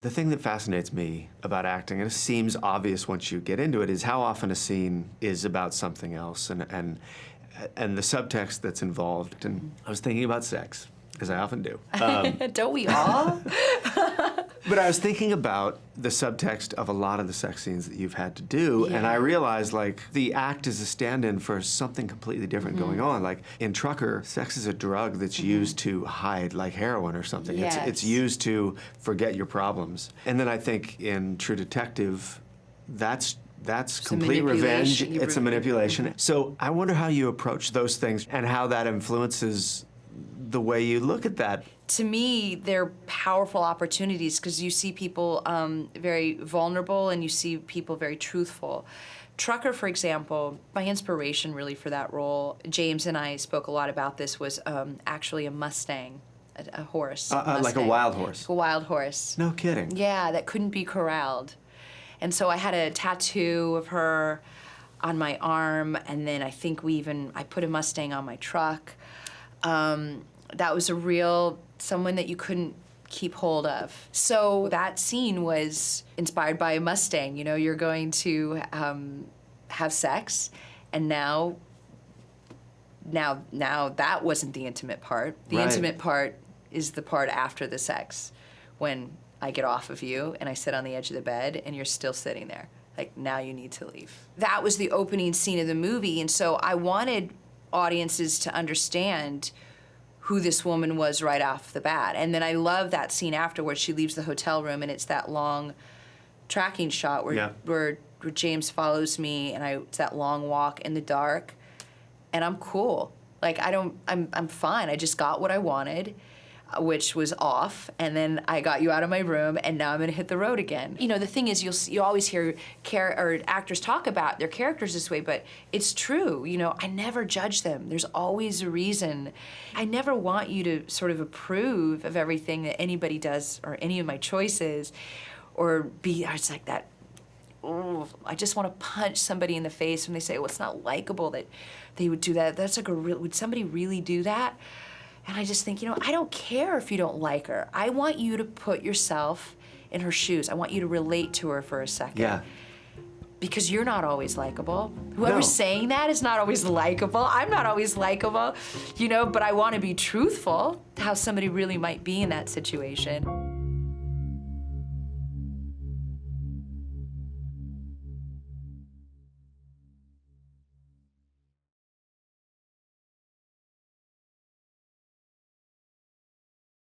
The thing that fascinates me about acting, and it seems obvious once you get into it, is how often a scene is about something else and the subtext that's involved. And I was thinking about sex, as I often do. Don't we all? But I was thinking about the subtext of a lot of the sex scenes that you've had to do, and I realized, like, the act is a stand-in for something completely different going on. Like, in Trucker, sex is a drug that's used to hide, like heroin or something. Yes. It's used to forget your problems. And then I think in True Detective, that's complete revenge. It's a manipulation. So I wonder how you approach those things and how that influences the way you look at that. To me, they're powerful opportunities because you see people very vulnerable and you see people very truthful. Trucker, for example, my inspiration really for that role, James and I spoke a lot about this, was actually a Mustang, a horse. Like a wild horse? A wild horse. No kidding. Yeah, that couldn't be corralled. And so I had a tattoo of her on my arm, and then I think I put a Mustang on my truck. That was a real someone that you couldn't keep hold of. So that scene was inspired by a Mustang. You know, you're going to have sex, and now that wasn't the intimate part. The intimate part is the part after the sex, when I get off of you and I sit on the edge of the bed and you're still sitting there. Like, now you need to leave. That was the opening scene of the movie, and so I wanted audiences to understand who this woman was right off the bat. And then I love that scene afterwards. She leaves the hotel room and it's that long tracking shot where James follows me, and it's that long walk in the dark, and I'm cool. Like, I'm fine. I just got what I wanted, which was off, and then I got you out of my room, and now I'm gonna hit the road again. You know, the thing is, you always hear actors talk about their characters this way, but it's true. You know, I never judge them. There's always a reason. I never want you to sort of approve of everything that anybody does or any of my choices, or it's like that, oh, I just want to punch somebody in the face when they say, well, it's not likable that they would do that. That's like would somebody really do that? And I just think, you know, I don't care if you don't like her. I want you to put yourself in her shoes. I want you to relate to her for a second. Yeah. Because you're not always likable. Whoever's saying that is not always likable. I'm not always likable, you know, but I want to be truthful to how somebody really might be in that situation.